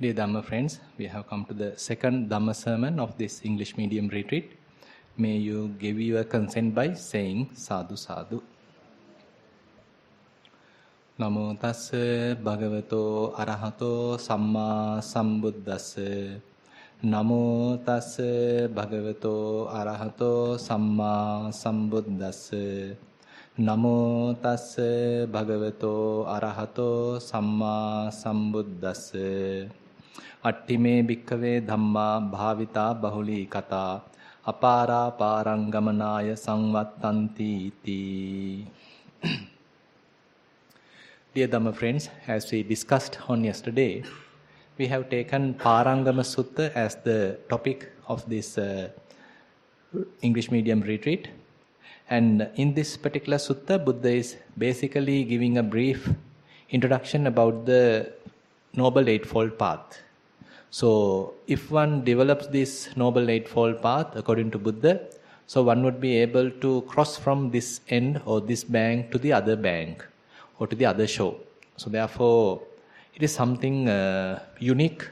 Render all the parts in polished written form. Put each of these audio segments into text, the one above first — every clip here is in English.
Dear Dhamma friends, we have come to the second Dhamma sermon of this English medium retreat. May you give your consent by saying Sadhu Sadhu. Namo tassa bhagavato arahato samma sambuddhassa. Namo tassa bhagavato arahato samma sambuddhassa. Namo tassa bhagavato arahato samma sambuddhassa. Attime bhikkave dhamma bhavita bahuli kata apara parangamanaya samvattanti iti. Dear Dhamma friends, as we discussed on yesterday, we have taken Parangama Sutta as the topic of this English medium retreat. And in this particular sutta, Buddha is basically giving a brief introduction about the Noble Eightfold Path. So, if one develops this Noble Eightfold Path according to Buddha, so one would be able to cross from this end or this bank to the other bank or to the other shore. So, therefore, it is something unique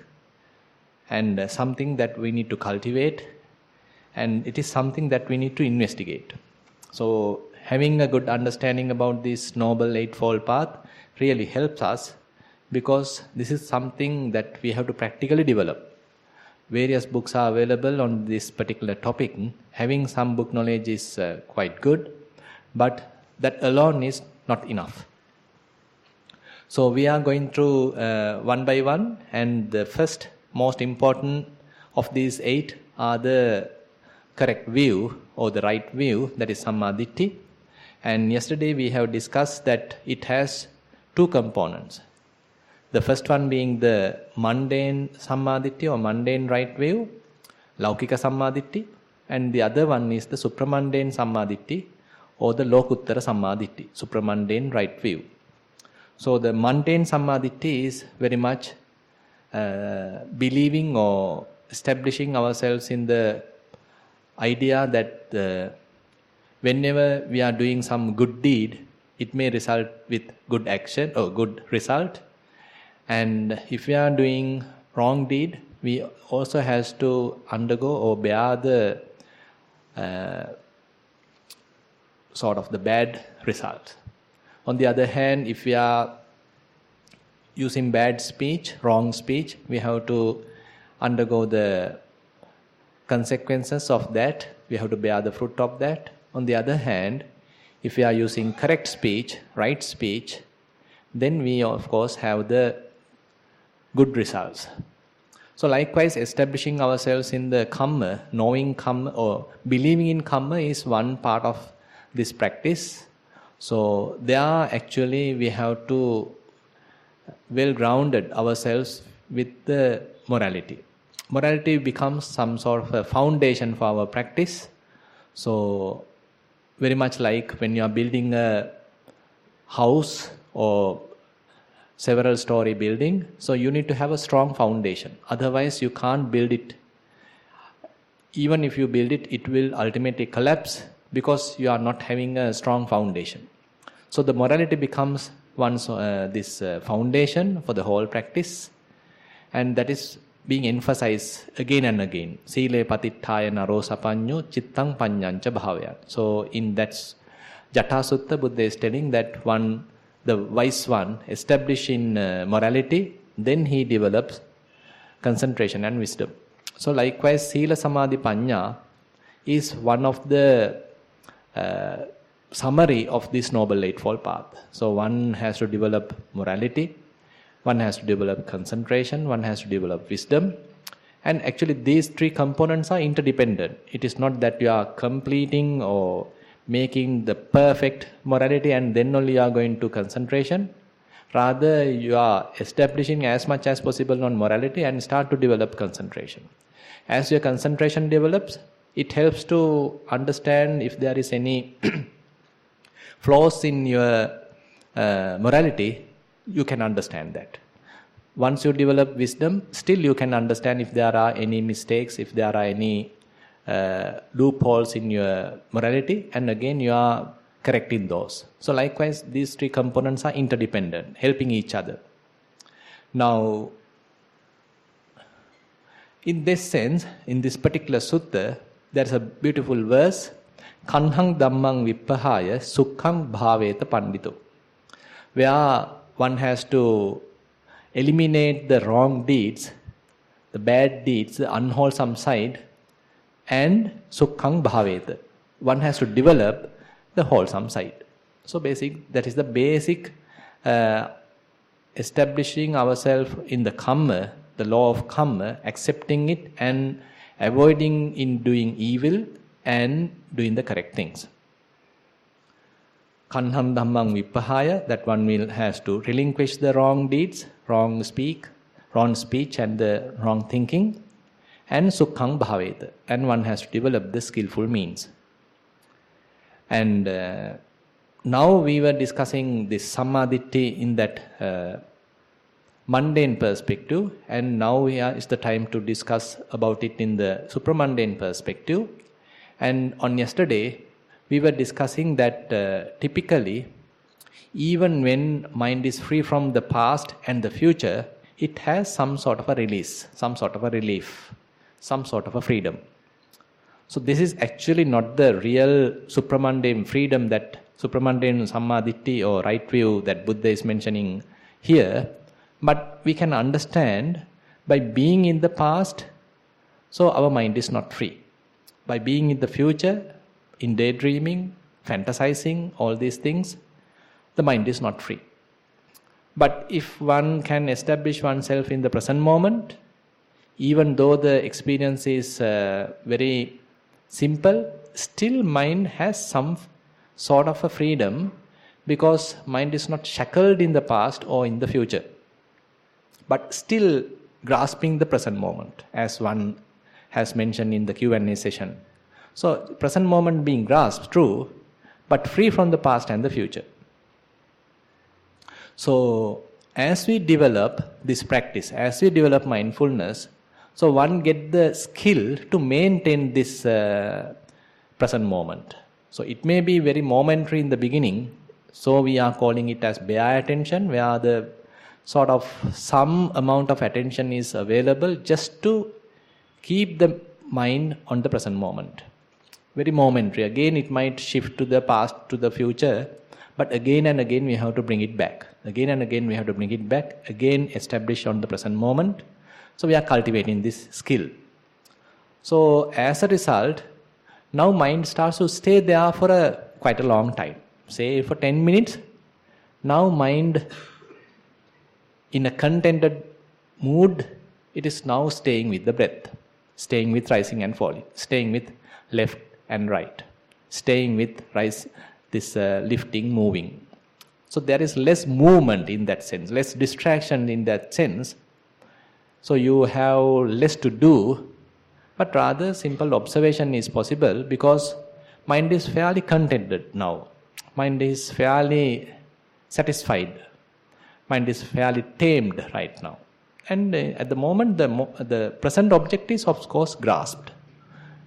and something that we need to cultivate, and it is something that we need to investigate. So, having a good understanding about this Noble Eightfold Path really helps us, because this is something that we have to practically develop. Various books are available on this particular topic. Having some book knowledge is quite good, but that alone is not enough. So we are going through one by one, and the first most important of these 8 are the correct view or the right view, that is Sammaditthi. And yesterday we have discussed that it has 2 components. The first one being the mundane Sammaditthi or mundane right view, Laukika Sammaditthi, and the other one is the supramundane Sammaditthi or the Lokuttara Sammaditthi, supramundane right view. So the mundane Sammaditthi is very much believing or establishing ourselves in the idea that whenever we are doing some good deed, it may result with good action or good result. And if we are doing wrong deed, we also has to undergo or bear the sort of the bad result. On the other hand, if we are using bad speech, wrong speech, we have to undergo the consequences of that. We have to bear the fruit of that. On the other hand, if we are using correct speech, right speech, then we of course have the good results. So likewise, establishing ourselves in the Kamma, knowing Kamma or believing in Kamma is one part of this practice. So there actually we have to well grounded ourselves with the morality. Morality becomes some sort of a foundation for our practice. So very much like when you are building a house or several story building, so you need to have a strong foundation. Otherwise you can't build it. Even if you build it, it will ultimately collapse because you are not having a strong foundation. So the morality becomes this foundation for the whole practice, and that is being emphasized again and again. Sile patittaya naro sapanyo chittang panyancha bhavaya. So in that Jata Sutta, Buddha is telling that the wise one, established in morality, then he develops concentration and wisdom. So likewise, Sila Samadhi Panya is one of the summary of this Noble Eightfold Path. So one has to develop morality, one has to develop concentration, one has to develop wisdom. And actually these 3 components are interdependent. It is not that you are completing or making the perfect morality and then only you are going to concentration. Rather, you are establishing as much as possible on morality and start to develop concentration. As your concentration develops, it helps to understand if there is any flaws in your morality, you can understand that. Once you develop wisdom, still you can understand if there are any mistakes, if there are any loopholes in your morality, and again you are correcting those. So likewise, these 3 components are interdependent, helping each other. Now, In this sense, in this particular sutta, there's a beautiful verse, Kanhang Dhammang Vippahaya Sukhang Bhaveta Pandito, where one has to eliminate the wrong deeds, the bad deeds, the unwholesome side, and Sukhang Bhaveta. One has to develop the wholesome side. So that is the basic establishing ourselves in the karma, the law of karma, accepting it and avoiding in doing evil and doing the correct things. Kanham dhammang vippahaya, that one will has to relinquish the wrong deeds, wrong speech and the wrong thinking, and sukhang bhaveta, and one has to develop the skillful means. And now we were discussing this sammaditthi in that mundane perspective, and now is the time to discuss about it in the supramundane perspective. And on yesterday, we were discussing that typically, even when mind is free from the past and the future, it has some sort of a release, some sort of a relief, some sort of a freedom. So this is actually not the real supramundane freedom, that supramundane sammaditthi or right view that Buddha is mentioning here. But we can understand by being in the past, so our mind is not free. By being in the future, in daydreaming, fantasizing, all these things, the mind is not free. But if one can establish oneself in the present moment, even though the experience is very simple, still mind has some sort of a freedom, because mind is not shackled in the past or in the future, but still grasping the present moment, as one has mentioned in the Q&A session. So, present moment being grasped, true, but free from the past and the future. So, as we develop this practice, as we develop mindfulness, so one get the skill to maintain this present moment. So, it may be very momentary in the beginning, so we are calling it as bare attention, where the sort of some amount of attention is available just to keep the mind on the present moment. Very momentary. Again, it might shift to the past, to the future, but again and again we have to bring it back. Again and again we have to bring it back. Again, establish on the present moment. So we are cultivating this skill. So as a result, now mind starts to stay there for quite a long time. Say for 10 minutes, now mind in a contented mood, it is now staying with the breath, staying with rising and falling, staying with left and right, staying with lifting, moving. So there is less movement in that sense, less distraction in that sense. So you have less to do, but rather simple observation is possible, because mind is fairly contented now. Mind is fairly satisfied. Mind is fairly tamed right now. And at the moment, the present object is of course grasped.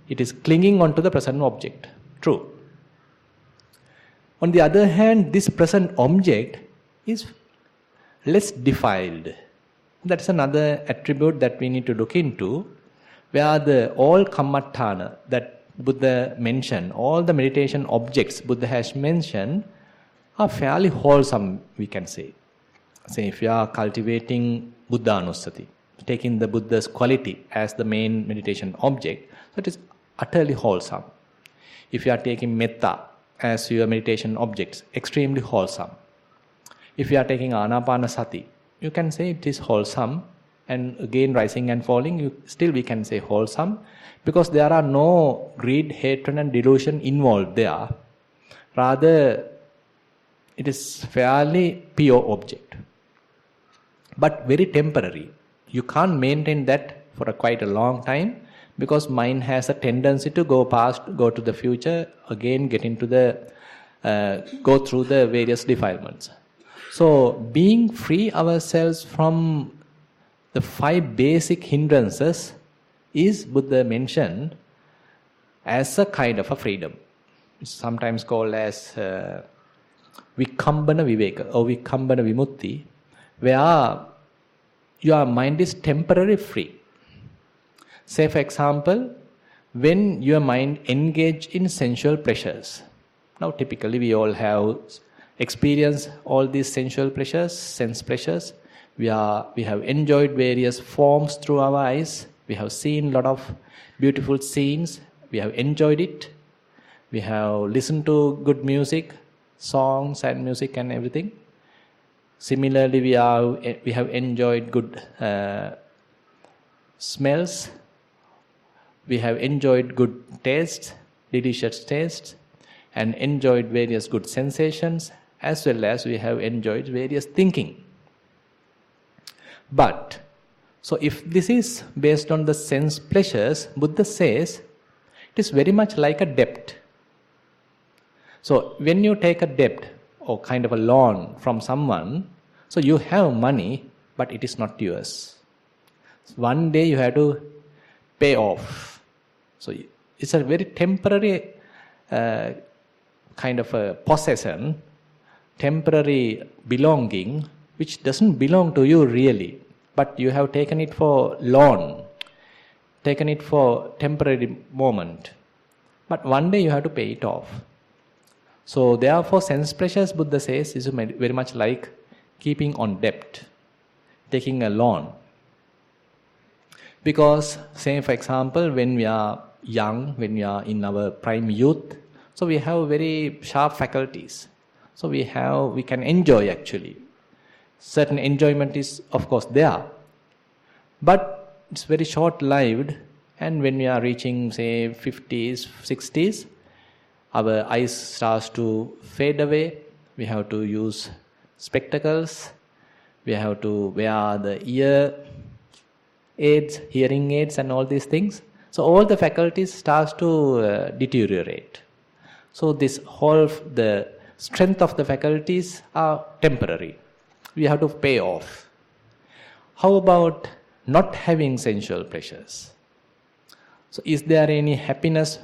It is clinging onto the present object. True. On the other hand, this present object is less defiled. That's another attribute that we need to look into, where all kammatthana that Buddha mentioned, all the meditation objects Buddha has mentioned, are fairly wholesome, we can say. Say if you are cultivating Buddhanussati, taking the Buddha's quality as the main meditation object, so it is utterly wholesome. If you are taking metta as your meditation objects, extremely wholesome. If you are taking anapanasati, you can say it is wholesome, and again rising and falling, still we can say wholesome, because there are no greed, hatred and delusion involved there. Rather, it is fairly pure object, but very temporary. You can't maintain that for quite a long time, because mind has a tendency to go past, go to the future, again get into go through the various defilements. So being free ourselves from the 5 basic hindrances is, Buddha mentioned, as a kind of a freedom. It's sometimes called as Vikambana Viveka or Vikambana Vimutti, where your mind is temporarily free. Say for example, when your mind engage in sensual pleasures. Now typically we all have experienced all these sensual pleasures, sense pleasures. We have enjoyed various forms through our eyes. We have seen a lot of beautiful scenes. We have enjoyed it. We have listened to good music, songs and music and everything. Similarly, we have enjoyed good smells. We have enjoyed good tastes, delicious tastes, and enjoyed various good sensations, as well as we have enjoyed various thinking. But, so if this is based on the sense pleasures, Buddha says, it is very much like a debt. So when you take a debt or kind of a loan from someone, so you have money, but it is not yours. One day you have to pay off. So it's a very temporary kind of a possession, temporary belonging, which doesn't belong to you really, but you have taken it for loan, taken it for temporary moment. But one day you have to pay it off. So therefore sense pleasures, Buddha says, is very much like keeping on debt, taking a loan. Because, say for example, when we are young, when we are in our prime youth, so we have very sharp faculties. So we can enjoy actually. Certain enjoyment is of course there. But it's very short-lived, and when we are reaching say 50s, 60s, our eyes starts to fade away. We have to use spectacles. We have to wear the ear aids, hearing aids and all these things. So all the faculties starts to deteriorate. So the strength of the faculties are temporary. We have to pay off. How about not having sensual pleasures? So is there any happiness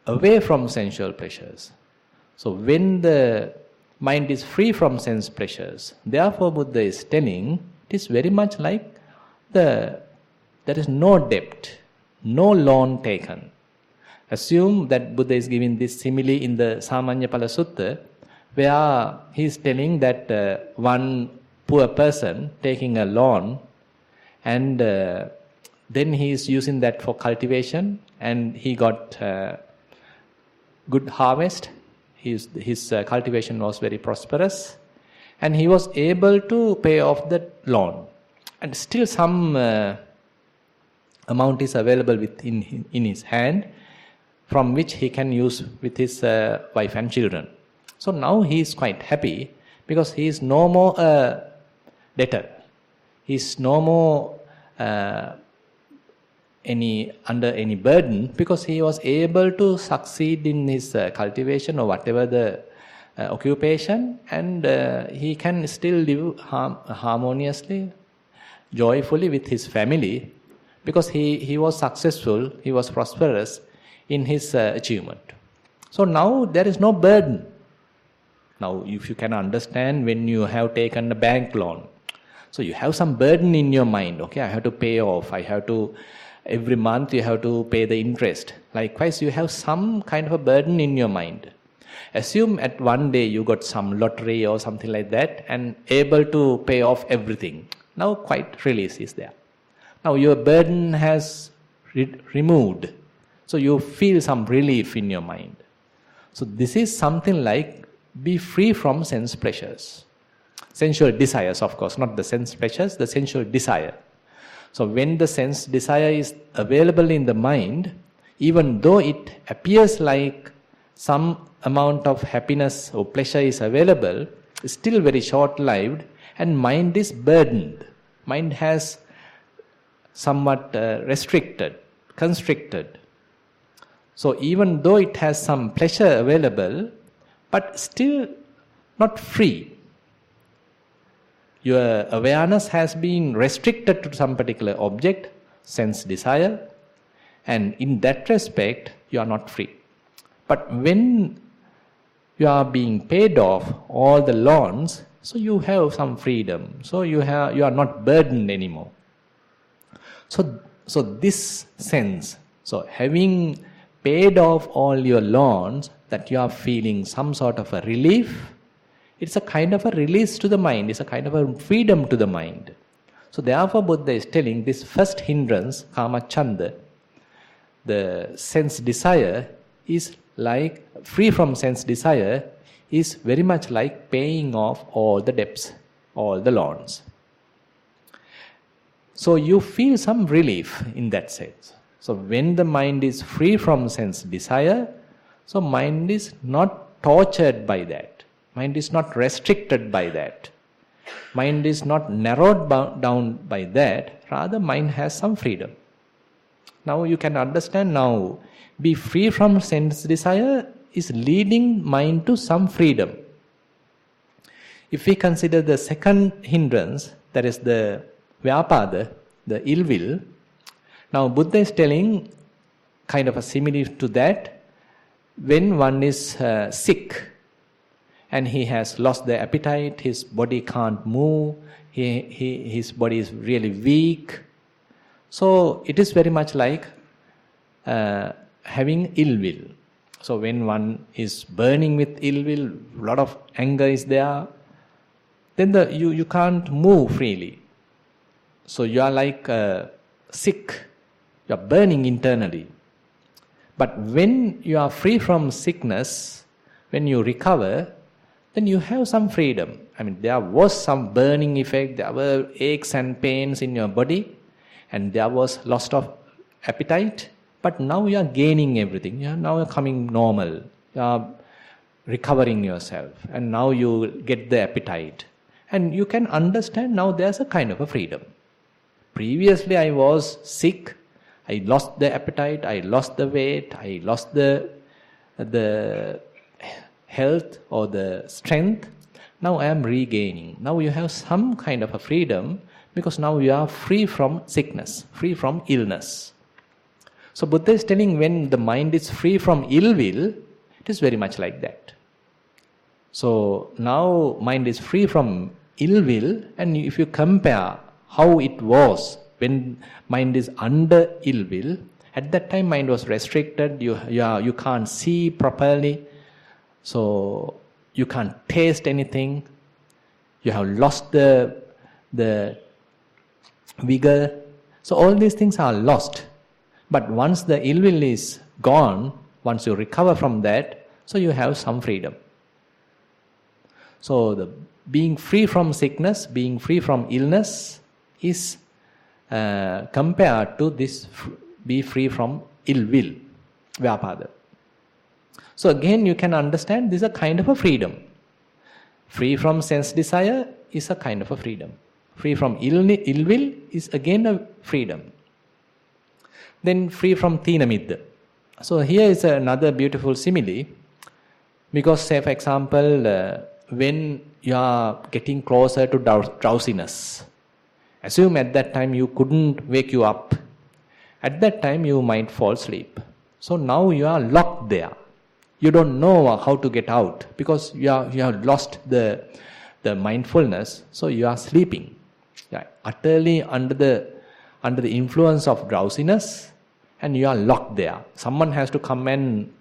away from sensual pleasures? So when the mind is free from sense pleasures, therefore Buddha is telling, it is very much like there is no debt, no loan taken. Assume that Buddha is giving this simile in the Samanyapala Sutta, where he is telling that one poor person taking a loan, and then he is using that for cultivation, and he got good harvest. His cultivation was very prosperous, and he was able to pay off that loan. And still some amount is available in his hand, from which he can use with his wife and children. So now he is quite happy, because he is no more a debtor. He is no more under any burden, because he was able to succeed in his cultivation or whatever the occupation, and he can still live harmoniously, joyfully with his family, because he was successful, he was prosperous in his achievement. So now there is no burden. Now if you can understand, when you have taken a bank loan, so you have some burden in your mind. Okay, I have to pay off, every month you have to pay the interest. Likewise, you have some kind of a burden in your mind. Assume at one day you got some lottery or something like that and able to pay off everything. Now quite release is there. Now your burden has removed. So you feel some relief in your mind. So this is something like be free from sense pleasures. Sensual desires, of course, not the sense pleasures, the sensual desire. So when the sense desire is available in the mind, even though it appears like some amount of happiness or pleasure is available, it's still very short-lived, and mind is burdened. Mind has somewhat restricted, constricted. So even though it has some pleasure available, but still not free. Your awareness has been restricted to some particular object, sense desire, and in that respect, you are not free. But when you are being paid off all the loans, so you have some freedom. So you are not burdened anymore. So So this sense, so having paid off all your loans, that you are feeling some sort of a relief, it's a kind of a release to the mind, it's a kind of a freedom to the mind. So therefore Buddha is telling this first hindrance, kama chanda, the sense desire is like, free from sense desire is very much like paying off all the debts, all the loans. So you feel some relief in that sense. So when the mind is free from sense desire, so mind is not tortured by that. Mind is not restricted by that. Mind is not narrowed down by that. Rather, mind has some freedom. Now you can understand now, be free from sense desire is leading mind to some freedom. If we consider the second hindrance, that is the vyapada, the ill will, now Buddha is telling kind of a simile to that. When one is sick and he has lost the appetite, his body can't move, his body is really weak. So it is very much like having ill will. So when one is burning with ill will, a lot of anger is there, then you can't move freely. So you are like sick, you are burning internally. But when you are free from sickness, when you recover, then you have some freedom. I mean, there was some burning effect, there were aches and pains in your body, and there was loss of appetite, but now you are gaining everything. Now you are coming normal. You are recovering yourself, and now you get the appetite. And you can understand now there's a kind of a freedom. Previously I was sick, I lost the appetite, I lost the weight, I lost the health or the strength. Now I am regaining. Now you have some kind of a freedom, because now you are free from sickness, free from illness. So Buddha is telling, when the mind is free from ill will, it is very much like that. So now mind is free from ill will, and if you compare how it was when mind is under ill will, at that time mind was restricted, you can't see properly, so you can't taste anything, you have lost the vigor. So all these things are lost. But once the ill will is gone, once you recover from that, so you have some freedom. So the being free from sickness, being free from illness is compared to this be free from ill will, vyapada. So again you can understand this is a kind of a freedom. Free from sense desire is a kind of a freedom. Free from ill will is again a freedom. Then free from thina middha. So here is another beautiful simile, because say for example, when you are getting closer to drowsiness, assume at that time you couldn't wake you up. At that time you might fall asleep. So now you are locked there. You don't know how to get out, because you have lost the mindfulness, so you are sleeping. Yeah, utterly under the influence of drowsiness, and you are locked there. Someone has to come and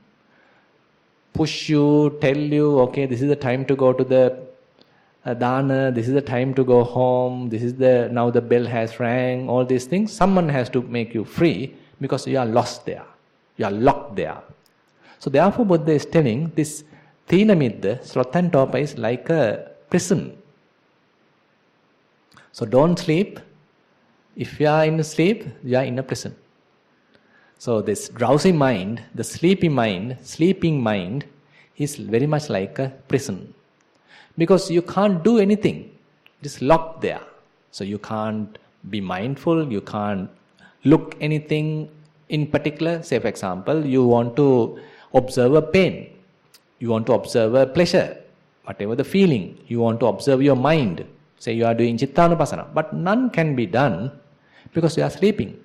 push you, tell you, okay, this is the time to go to the dana, this is the time to go home, now the bell has rang, all these things. Someone has to make you free, because you are lost there. You are locked there. So therefore Buddha is telling this thina middha, slotantopa, is like a prison. So don't sleep. If you are in sleep, you are in a prison. So this drowsy mind, the sleeping mind is very much like a prison. Because you can't do anything. It is locked there. So you can't be mindful, you can't look anything in particular. Say for example, you want to observe a pain. You want to observe a pleasure. Whatever the feeling, you want to observe your mind. Say you are doing cittanupassana. But none can be done because you are sleeping.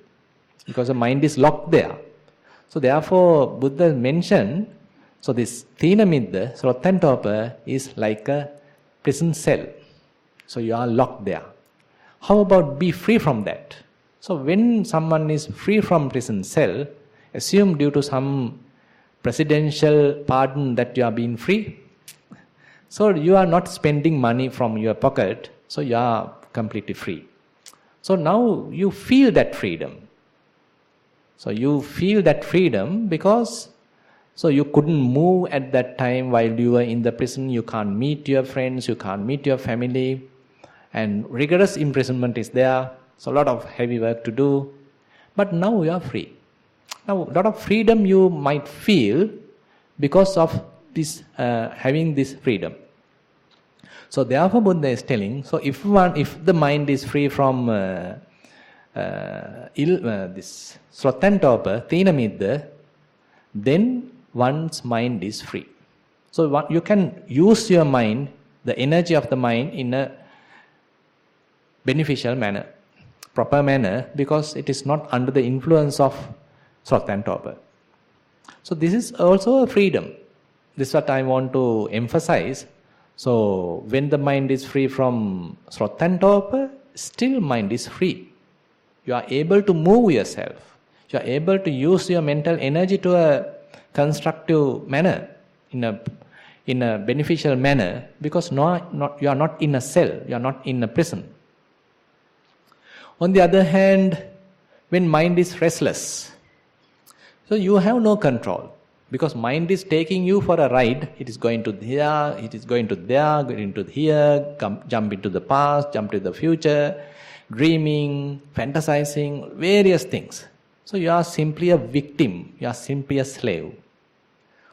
Because the mind is locked there. So therefore, Buddha mentioned, so this thina middha, slotantopa, is like a prison cell. So you are locked there. How about be free from that? So when someone is free from prison cell, assume due to some presidential pardon that you are being free. So you are not spending money from your pocket, so you are completely free. So now you feel that freedom. So you feel that freedom because so you couldn't move at that time while you were in the prison, you can't meet your friends, you can't meet your family, and rigorous imprisonment is there, so a lot of heavy work to do. But now you are free. Now a lot of freedom you might feel because of this having this freedom. So therefore Buddha is telling, so if the mind is free from this Srotantopa, Thinamidda, then one's mind is free. So you can use your mind, the energy of the mind, in a beneficial manner, proper manner, because it is not under the influence of Srotantopa. So this is also a freedom. This is what I want to emphasize. So when the mind is free from Srotantopa, still mind is free. You are able to move yourself. You are able to use your mental energy to a constructive manner, in a beneficial manner, because you are not in a cell, you are not in a prison. On the other hand, when mind is restless, so you have no control, because mind is taking you for a ride. It is going to here, it is going to there, going to here, jump into the past, jump to the future, dreaming, fantasizing, various things. So you are simply a victim, you are simply a slave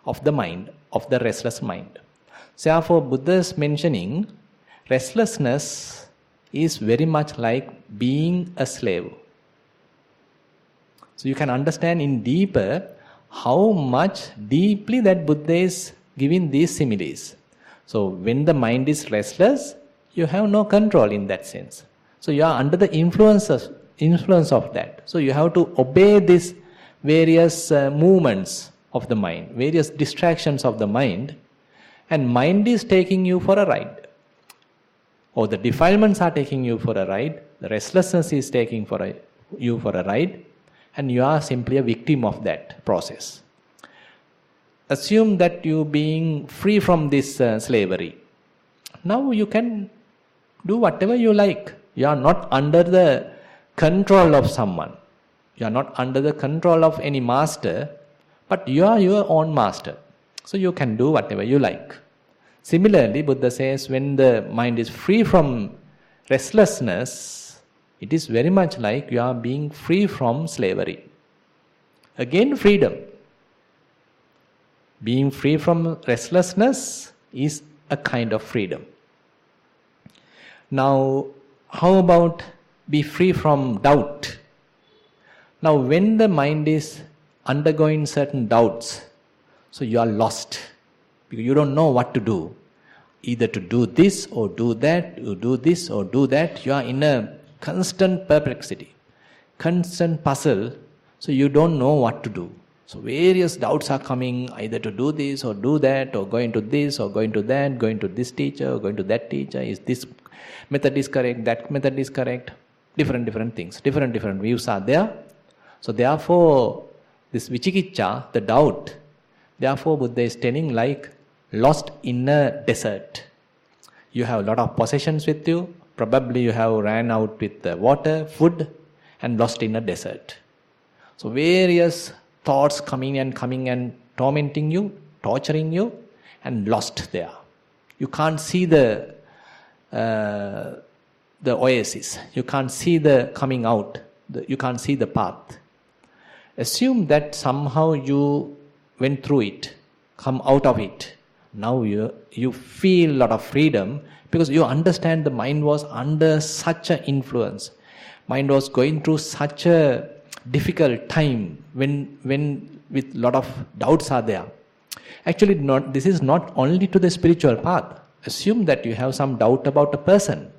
of the mind, of the restless mind. So therefore Buddha is mentioning restlessness is very much like being a slave. So you can understand in deeper how much deeply that Buddha is giving these similes. So when the mind is restless, you have no control in that sense. So you are under the influence of that. So you have to obey these various movements of the mind, various distractions of the mind, and mind is taking you for a ride. Or the defilements are taking you for a ride, the restlessness is taking you for a ride, and you are simply a victim of that process. Assume that you being free from this slavery. Now you can do whatever you like. You are not under the control of someone. You are not under the control of any master, but you are your own master. So you can do whatever you like. Similarly, Buddha says when the mind is free from restlessness, it is very much like you are being free from slavery. Again, freedom. Being free from restlessness is a kind of freedom. Now, how about be free from doubt? Now, when the mind is undergoing certain doubts, so you are lost, because you don't know what to do. Either to do this or do that, you do this or do that. You are in a constant perplexity, constant puzzle, so you don't know what to do. So various doubts are coming, either to do this or do that, or going to this or going to that, going to this teacher or going to that teacher. Is this method is correct, that method is correct? Different things, different views are there. So therefore, this vichikicha, the doubt, therefore Buddha is telling like lost in a desert. You have a lot of possessions with you, probably you have ran out with water, food, and lost in a desert. So various thoughts coming and tormenting you, torturing you, and lost there. You can't see the oasis. You can't see the coming out. You can't see the path. Assume that somehow you went through it, come out of it. Now you feel a lot of freedom because you understand the mind was under such an influence. Mind was going through such a difficult time when with lot of doubts are there. Actually, this is not only to the spiritual path. Assume that you have some doubt about a person.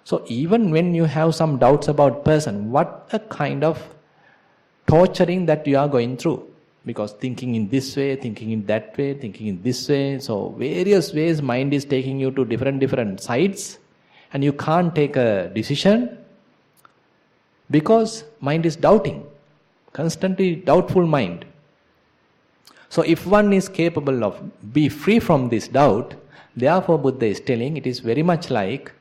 So even when you have some doubts about person, what a kind of torturing that you are going through. Because thinking in this way, thinking in that way, thinking in this way. So various ways mind is taking you to different sides, and you can't take a decision. Because mind is doubting, constantly doubtful mind. So if one is capable of be free from this doubt, therefore Buddha is telling it is very much like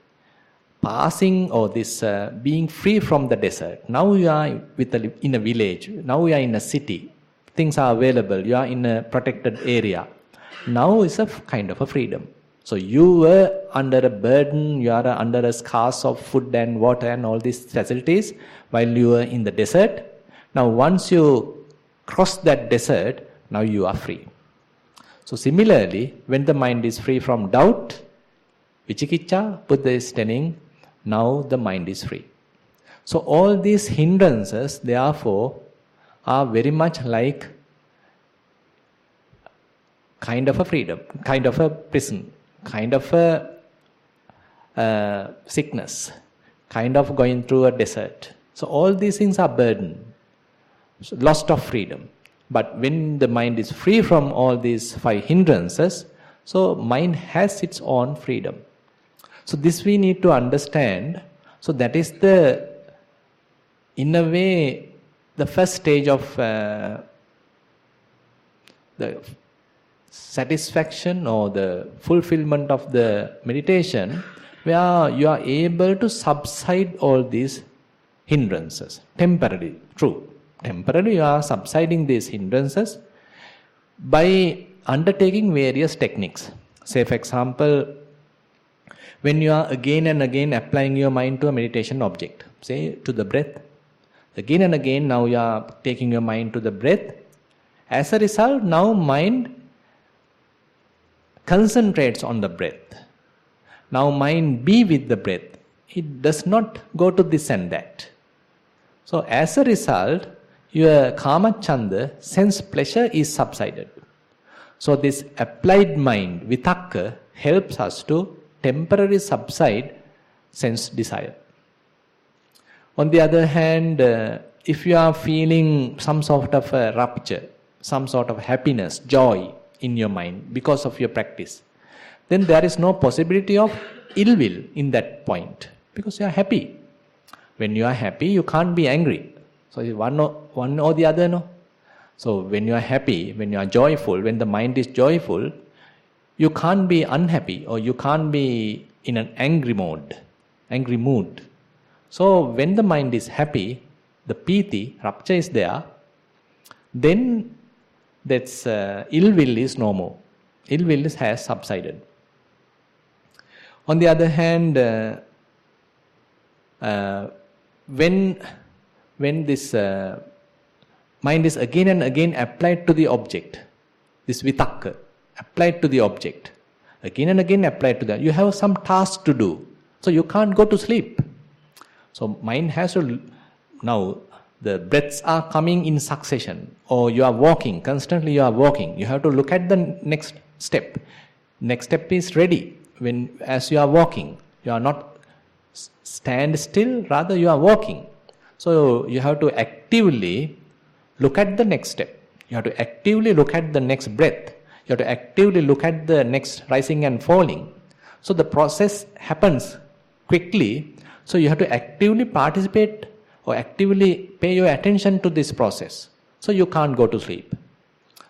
passing or this being free from the desert. Now you are in a village, now you are in a city, things are available, you are in a protected area. Now is a kind of a freedom. So you were under a burden, you are under a scarce of food and water and all these facilities while you were in the desert. Now once you cross that desert, now you are free. So similarly, when the mind is free from doubt, vichikicca, Buddha is telling, now the mind is free. So all these hindrances, therefore, are very much like kind of a freedom, kind of a prison, kind of a sickness, kind of going through a desert. So all these things are burden, so loss of freedom. But when the mind is free from all these 5 hindrances, so mind has its own freedom. So this we need to understand. So that is the, in a way, the first stage of the satisfaction or the fulfillment of the meditation, where you are able to subside all these hindrances temporarily. True, temporarily you are subsiding these hindrances by undertaking various techniques. Say for example, when you are again and again applying your mind to a meditation object, say to the breath, again and again now you are taking your mind to the breath. As a result, now mind concentrates on the breath. Now mind be with the breath. It does not go to this and that. So as a result, your kamachanda, sense pleasure, is subsided. So this applied mind, vitakka, helps us to temporarily subside sense desire. On the other hand, if you are feeling some sort of a rapture, some sort of happiness, joy in your mind because of your practice, then there is no possibility of ill will in that point because you are happy. When you are happy, you can't be angry. So it's one or the other, no? So when you are happy, when you are joyful, when the mind is joyful, you can't be unhappy or you can't be in an angry mood. So when the mind is happy, the piti, rapture is there, then that's ill will is no more. Ill will has subsided. On the other hand, when this mind is again and again applied to the object, this vitakka, applied to the object, again and again applied to that, you have some task to do, so you can't go to sleep. So mind has to, now the breaths are coming in succession, or you are walking, constantly you are walking, you have to look at the next step. Next step is ready. When as you are walking, you are not stand still, rather you are walking. So you have to actively look at the next step. You have to actively look at the next breath. You have to actively look at the next rising and falling. So the process happens quickly. So you have to actively participate or actively pay your attention to this process. So you can't go to sleep.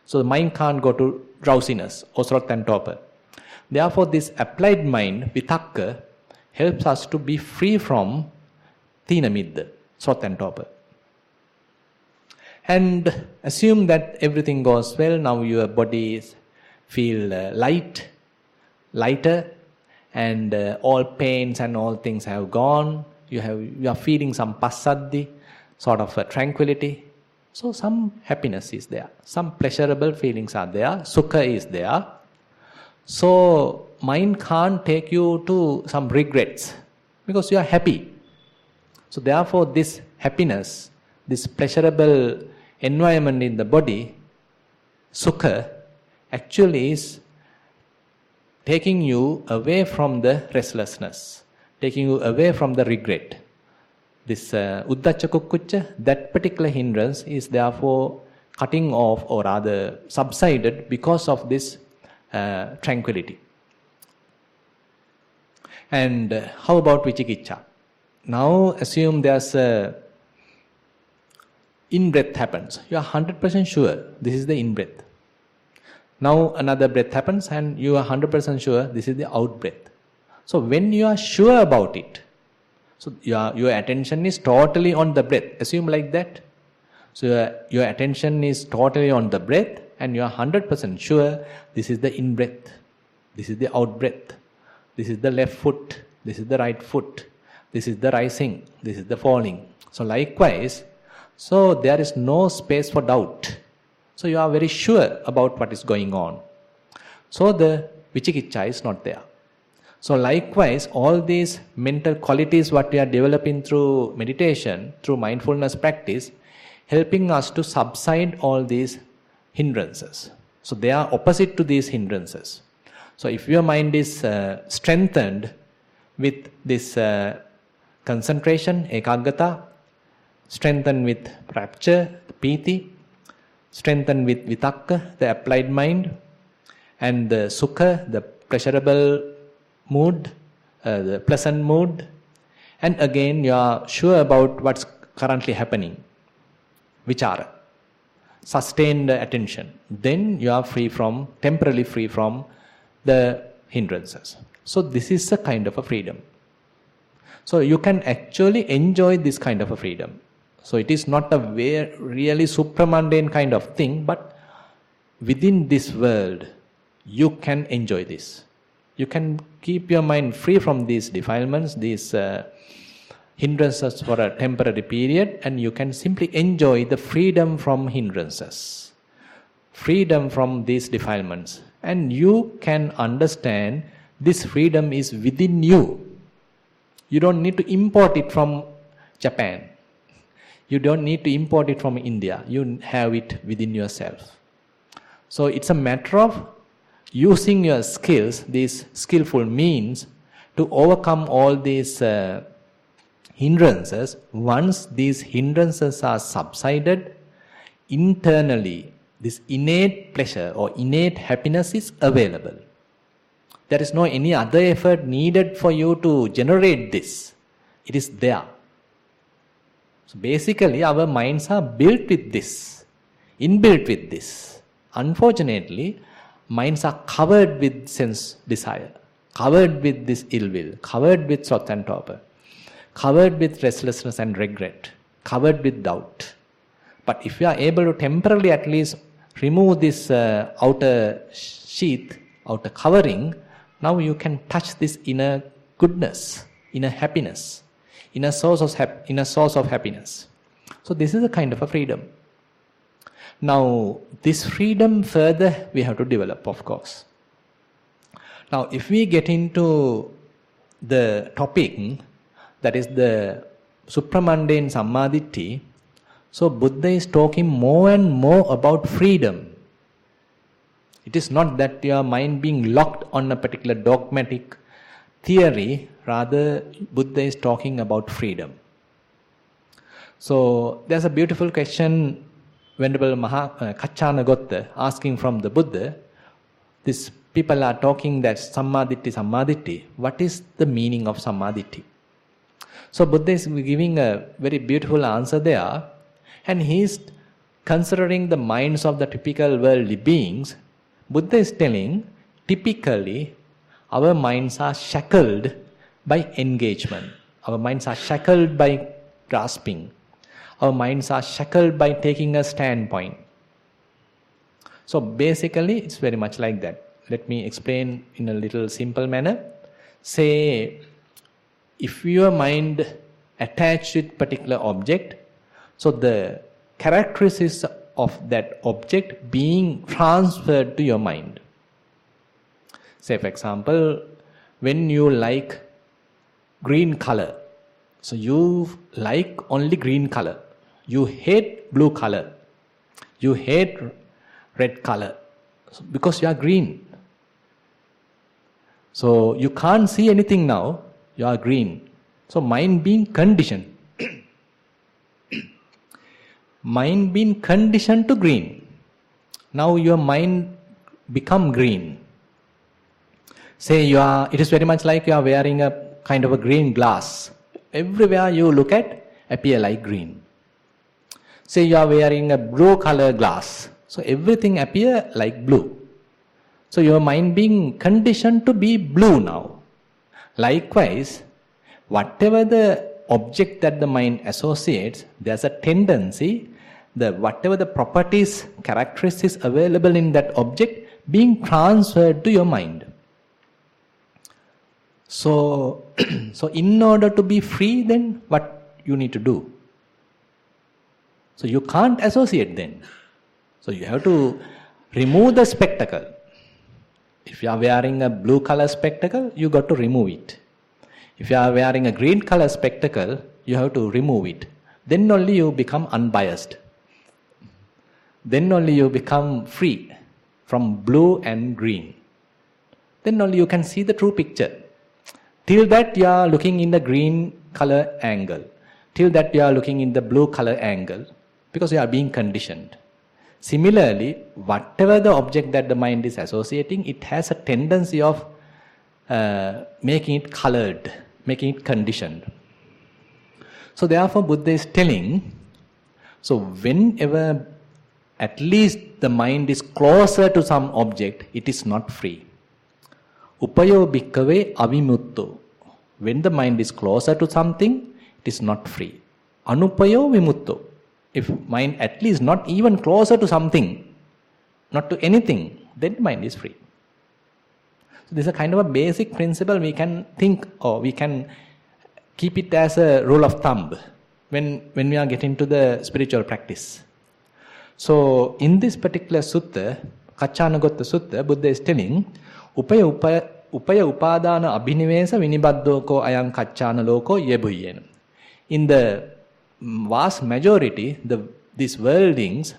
So the mind can't go to drowsiness or sloth and torpor. Therefore, this applied mind, vitakka, helps us to be free from tina midda, sloth and torpor. And assume that everything goes well. Now your body feel lighter, and all pains and all things have gone. You are feeling some passaddhi, sort of a tranquility. So some happiness is there, some pleasurable feelings are there, sukha is there. So mind can't take you to some regrets because you are happy. So therefore this happiness, this pleasurable environment in the body, sukha, actually is taking you away from the restlessness, taking you away from the regret. This uddacha kukkucca, that particular hindrance is therefore cutting off or rather subsided because of this tranquility. And how about vichikicca? Now assume there's a in-breath happens. You are 100% sure this is the in-breath. Now another breath happens and you are 100% sure this is the out-breath. So when you are sure about it, so your attention is totally on the breath. Assume like that. So your attention is totally on the breath and you are 100% sure this is the in-breath, this is the out-breath, this is the left foot, this is the right foot, this is the rising, this is the falling. So likewise, so there is no space for doubt. So you are very sure about what is going on. So the vichikiccha is not there. So likewise, all these mental qualities what we are developing through meditation, through mindfulness practice, helping us to subside all these hindrances. So they are opposite to these hindrances. So if your mind is strengthened with this concentration, ekaggata, strengthened with rapture, piti, strengthened with vitakka, the applied mind, and the sukha, the pleasurable mood, the pleasant mood, and again you are sure about what's currently happening, vichara, sustained attention, then you are temporarily free from the hindrances. So this is a kind of a freedom. So you can actually enjoy this kind of a freedom. So it is not a really supramundane kind of thing, but within this world, you can enjoy this. You can keep your mind free from these defilements, these hindrances for a temporary period, and you can simply enjoy the freedom from hindrances, freedom from these defilements. And you can understand this freedom is within you. You don't need to import it from Japan. You don't need to import it from India. You have it within yourself. So it's a matter of using your skills, these skillful means, to overcome all these hindrances. Once these hindrances are subsided, internally, this innate pleasure or innate happiness is available. There is no any other effort needed for you to generate this. It is there. So basically, our minds are built with this, inbuilt with this. Unfortunately, minds are covered with sense desire, covered with this ill will, covered with sloth and torpor, covered with restlessness and regret, covered with doubt. But if you are able to temporarily at least remove this outer sheath, outer covering, now you can touch this inner goodness, inner happiness, inner source of happiness. So this is a kind of a freedom. Now, this freedom further we have to develop, of course. Now, if we get into the topic, that is the supramundane sammaditthi, so Buddha is talking more and more about freedom. It is not that your mind being locked on a particular dogmatic theory, rather Buddha is talking about freedom. So, there's a beautiful question Venerable Kacchanagotta asking from the Buddha. These people are talking that sammaditthi. What is the meaning of sammaditthi? So Buddha is giving a very beautiful answer there, and he is considering the minds of the typical worldly beings. Buddha is telling, typically, our minds are shackled by engagement. Our minds are shackled by grasping. Our minds are shackled by taking a standpoint. So basically, it's very much like that. Let me explain in a little simple manner. Say, if your mind attached with particular object, so the characteristics of that object being transferred to your mind. Say, for example, when you like green color, so you like only green color. You hate blue color. You hate red color because you are green. So you can't see anything now. You are green. So mind being conditioned. Mind being conditioned to green. Now your mind become green. Say it is very much like you are wearing a kind of a green glass. Everywhere you look at, appear like green. Say you are wearing a blue color glass. So everything appear like blue. So your mind being conditioned to be blue now. Likewise, whatever the object that the mind associates, there's a tendency that whatever the properties, characteristics available in that object being transferred to your mind. So, so in order to be free, then what you need to do? So you can't associate then. So you have to remove the spectacle. If you are wearing a blue color spectacle, you got to remove it. If you are wearing a green color spectacle, you have to remove it. Then only you become unbiased. Then only you become free from blue and green. Then only you can see the true picture. Till that you are looking in the green color angle. Till that you are looking in the blue color angle. Because you are being conditioned. Similarly, whatever the object that the mind is associating, it has a tendency of making it colored, making it conditioned. So therefore Buddha is telling, so whenever at least the mind is closer to some object, it is not free. Upayo bhikkave avimutto. When the mind is closer to something, it is not free. Anupayo vimutto. If mind at least not even closer to something, not to anything, then mind is free. So this is a kind of a basic principle we can think, or we can keep it as a rule of thumb when we are getting to the spiritual practice. So in this particular sutta, Kaccanagotta Sutta, Buddha is telling, Upaya upadana abhinivesa vinibaddoko ayam kaccana loko yebuyena. In the vast majority, these worldlings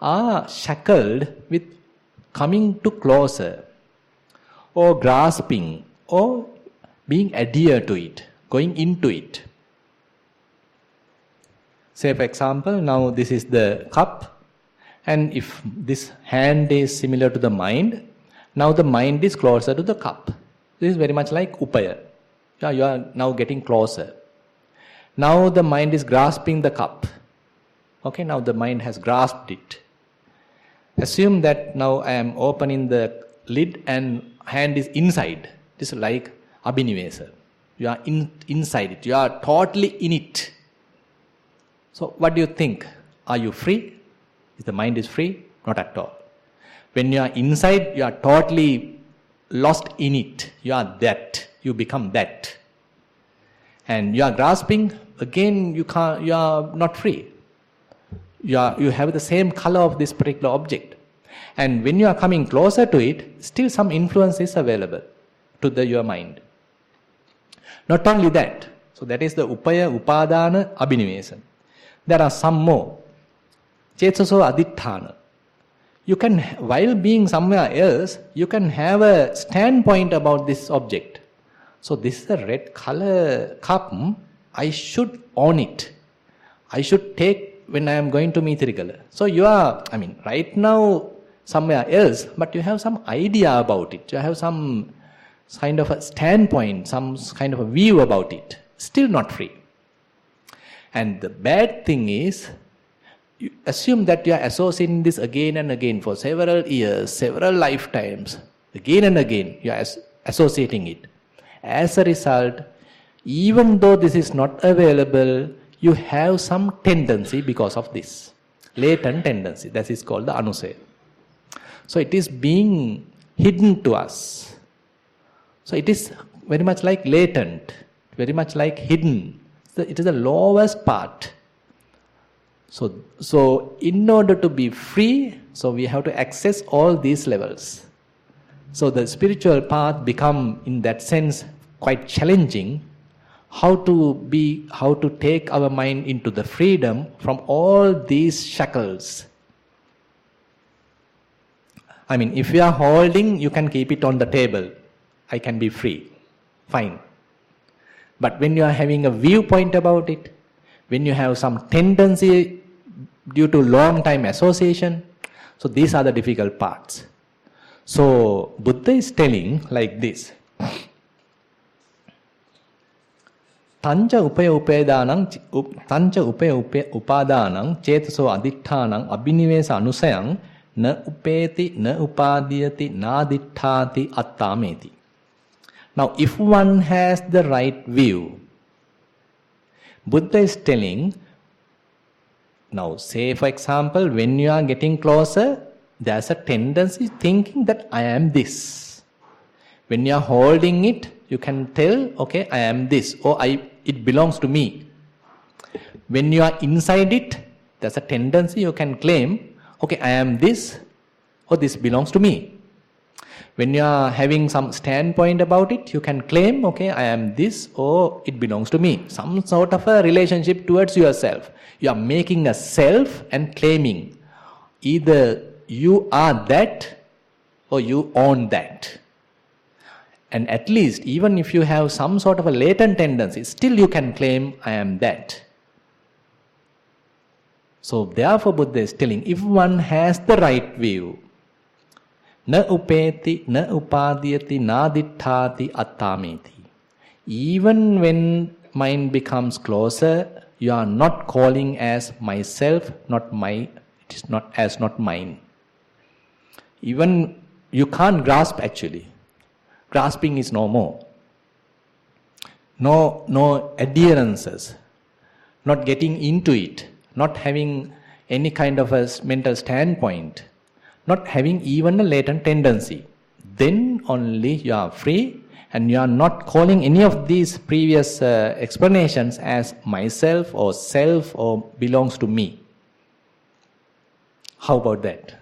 are shackled with coming to closer, or grasping, or being adhered to it, going into it. Say for example, now this is the cup, and if this hand is similar to the mind, now the mind is closer to the cup. This is very much like upaya. You are now getting closer. Now the mind is grasping the cup. Okay, now the mind has grasped it. Assume that now I am opening the lid and hand is inside. This is like abhinivesa. You are inside it. You are totally in it. So what do you think? Are you free? Is the mind is free? Not at all. When you are inside, you are totally lost in it. You are that. You become that. And you are grasping, again you are not free. You have the same color of this particular object. And when you are coming closer to it, still some influence is available to your mind. Not only that, so that is the upaya upadana abhinivesa. There are some more. Cetsaso aditthana. You can, while being somewhere else, you can have a standpoint about this object. So this is a red color cup, I should own it. I should take when I am going to Mithirigala. So you are, right now somewhere else, but you have some idea about it. You have some kind of a standpoint, some kind of a view about it. Still not free. And the bad thing is, you assume that you are associating this again and again for several years, several lifetimes. Again and again, you are associating it. As a result, even though this is not available, you have some tendency because of this. Latent tendency. That is called the anusaya. So it is being hidden to us. So it is very much like latent, very much like hidden. So it is the lowest part. So in order to be free, so we have to access all these levels. So the spiritual path become, in that sense, quite challenging. How to take our mind into the freedom from all these shackles. If you are holding, you can keep it on the table. I can be free. Fine. But when you are having a viewpoint about it, when you have some tendency due to long time association, so these are the difficult parts. So Buddha is telling like this. Tancha upaya upadanang cetaso adittanang abhinivesa anusayang na upeti na upadiyati na dittati attameti. Now, if one has the right view, Buddha is telling, now say for example, when you are getting closer, there's a tendency thinking that I am this. When you are holding it, you can tell, okay, I am this, or it belongs to me. When you are inside it, there's a tendency you can claim, okay, I am this, or this belongs to me. When you are having some standpoint about it, you can claim, okay, I am this, or it belongs to me. Some sort of a relationship towards yourself. You are making a self and claiming. Either you are that, or you own that. And at least, even if you have some sort of a latent tendency, still you can claim, I am that. So therefore Buddha is telling, if one has the right view, na upeti, na upadiyati, na dittati, attameti. Even when mind becomes closer, you are not calling as myself, not my, it is not as not mine. Even you can't grasp actually. Grasping is no more. No adherences. Not getting into it. Not having any kind of a mental standpoint. Not having even a latent tendency. Then only you are free and you are not calling any of these previous explanations as myself or self or belongs to me. How about that?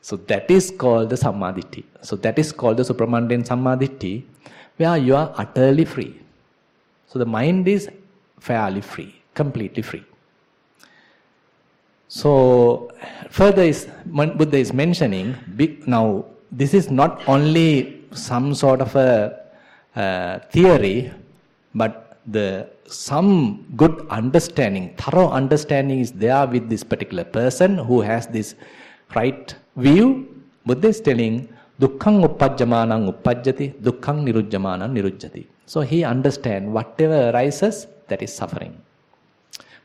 So that is called the Sammaditthi. So that is called the Supramundane Sammaditthi, where you are utterly free. So the mind is fairly free, completely free. So further Buddha is mentioning, now this is not only some sort of a theory, but some good understanding, thorough understanding is there with this particular person who has this right view. Buddha is telling, Dukkhang uppajjamanang uppajjati, Dukkhang nirujjamanang nirujjati. So he understands whatever arises, that is suffering.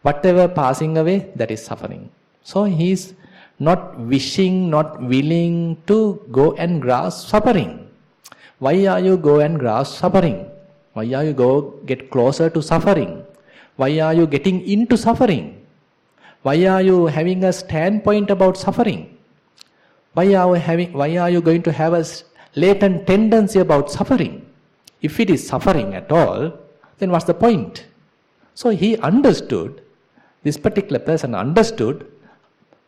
Whatever passing away, that is suffering. So he is not wishing, not willing to go and grasp suffering. Why are you go and grasp suffering? Why are you go get closer to suffering? Why are you getting into suffering? Why are you having a standpoint about suffering? Why are you going to have a latent tendency about suffering? If it is suffering at all, then what's the point? So he understood, this particular person understood,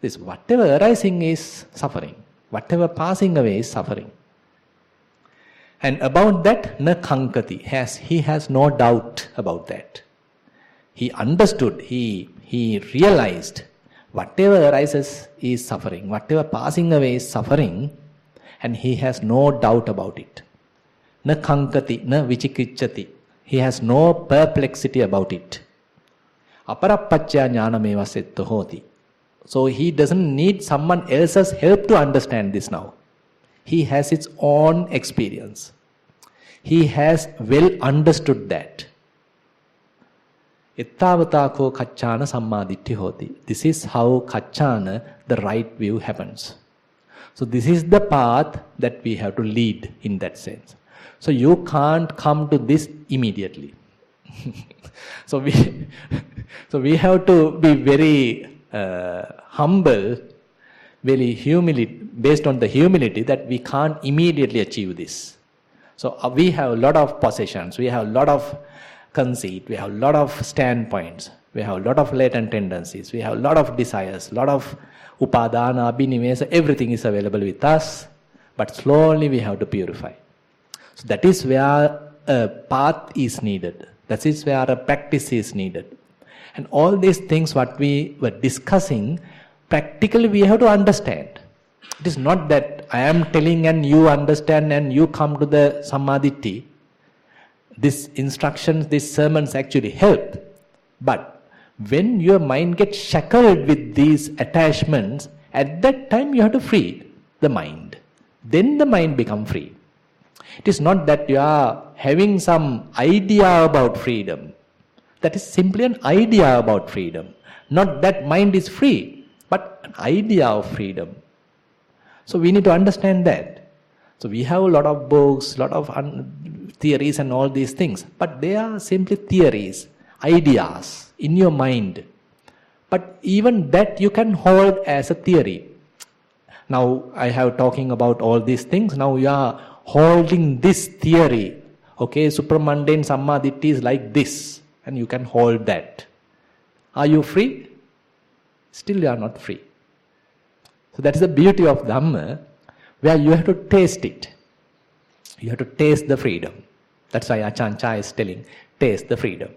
this whatever arising is suffering, whatever passing away is suffering. And about that, na kankati, he has no doubt about that. He understood, he realized, whatever arises is suffering, whatever passing away is suffering, and he has no doubt about it. Na kankati, na vichikichati, he has no perplexity about it. Aparappacchaya jnanameva setto hoti. So he doesn't need someone else's help to understand this now. He has his own experience. He has well understood that. Ittavatako kachana sammaditthi hoti. This is how kachana, the right view, happens. So this is the path that we have to lead in that sense. So you can't come to this immediately. So we have to be very humble, very based on the humility that we can't immediately achieve this. So we have a lot of possessions, we have a lot of conceit, we have a lot of standpoints, we have a lot of latent tendencies, we have a lot of desires, a lot of upadana, abhinivesa, everything is available with us, but slowly we have to purify. So that is where a path is needed. That is where a practice is needed. And all these things what we were discussing, practically we have to understand. It is not that I am telling and you understand and you come to the Sammaditthi. These instructions, these sermons actually help. But when your mind gets shackled with these attachments, at that time you have to free the mind. Then the mind becomes free. It is not that you are having some idea about freedom. That is simply an idea about freedom. Not that mind is free, but an idea of freedom. So we need to understand that. So we have a lot of books, lot of theories and all these things, but they are simply theories, ideas in your mind. But even that you can hold as a theory. Now I have talking about all these things. Now you are holding this theory. Okay, supramundane sammaditthi is like this, and you can hold that. Are you free? Still you are not free. So that is the beauty of Dhamma, where you have to taste it. You have to taste the freedom. That's why Ajahn Chah is telling, taste the freedom.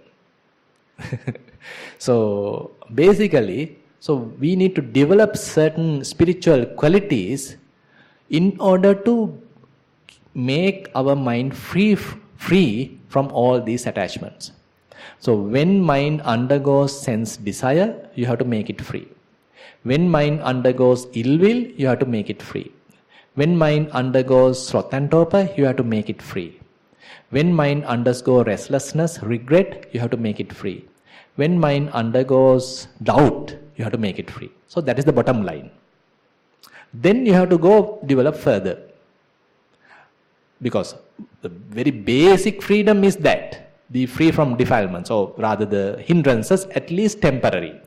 So basically, we need to develop certain spiritual qualities in order to make our mind free from all these attachments. So when mind undergoes sense desire, you have to make it free. When mind undergoes ill will, you have to make it free. When mind undergoes srotantopa, you have to make it free. When mind undergoes restlessness, regret, you have to make it free. When mind undergoes doubt, you have to make it free. So that is the bottom line. Then you have to go develop further. Because the very basic freedom is that, be free from defilements, or rather the hindrances, at least temporary.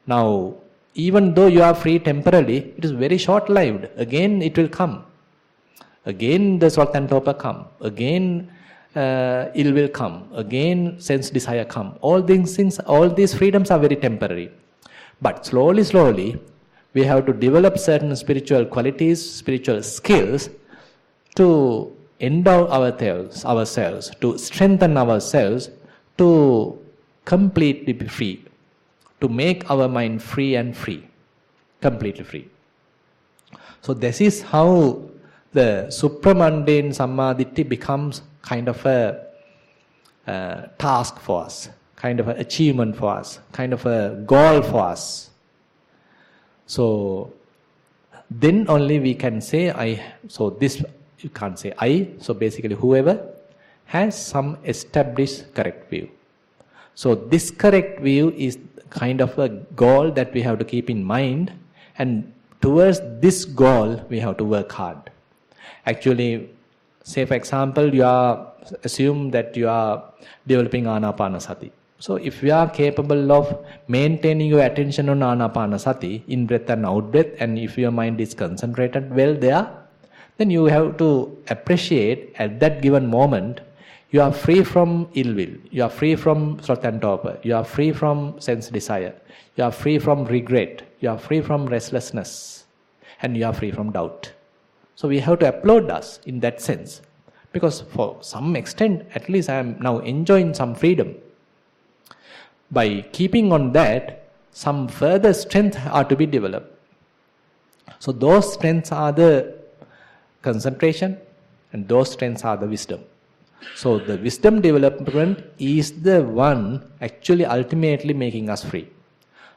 Now, even though you are free temporarily, it is very short-lived. Again it will come. Again the srotantopa come. Again ill will come. Again sense desire come. All these things, all these freedoms are very temporary. But slowly, we have to develop certain spiritual qualities, spiritual skills to endow ourselves, to strengthen ourselves, to completely be free, to make our mind free and free, completely free. So this is how the supramundane sammaditthi becomes kind of a task for us, kind of an achievement for us, kind of a goal for us. So then only we can say I. So this you can't say I. So basically whoever has some established correct view. So this correct view is kind of a goal that we have to keep in mind, and towards this goal we have to work hard. Actually, say for example, assume that you are developing anapanasati. So if you are capable of maintaining your attention on anapanasati, in breath and out breath, and if your mind is concentrated well there, then you have to appreciate at that given moment you are free from ill will, you are free from srotantopa, you are free from sense desire, you are free from regret, you are free from restlessness, and you are free from doubt. So we have to applaud us in that sense, because for some extent at least I am now enjoying some freedom. By keeping on that, some further strength are to be developed. So those strengths are the concentration, and those strengths are the wisdom. So the wisdom development is the one actually ultimately making us free.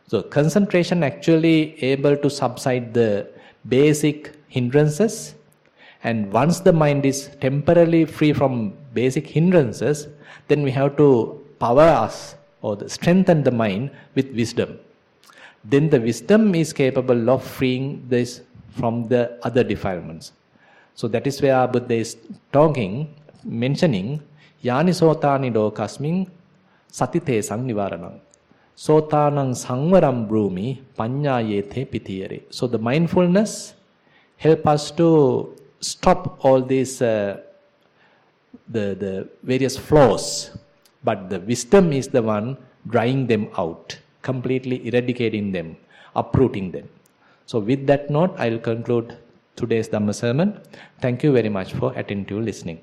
So concentration actually able to subside the basic hindrances, and once the mind is temporarily free from basic hindrances, then we have to power us or strengthen the mind with wisdom. Then the wisdom is capable of freeing this from the other defilements. So that is where Buddha is mentioning yani sotani lokasmin satite sang nivaranam. Sotanang sangvaram brumi panyayete pitiyare. So the mindfulness help us to stop all these the various flaws, but the wisdom is the one drying them out, completely eradicating them, uprooting them. So with that note, I will conclude today's Dhamma sermon. Thank you very much for attentive listening.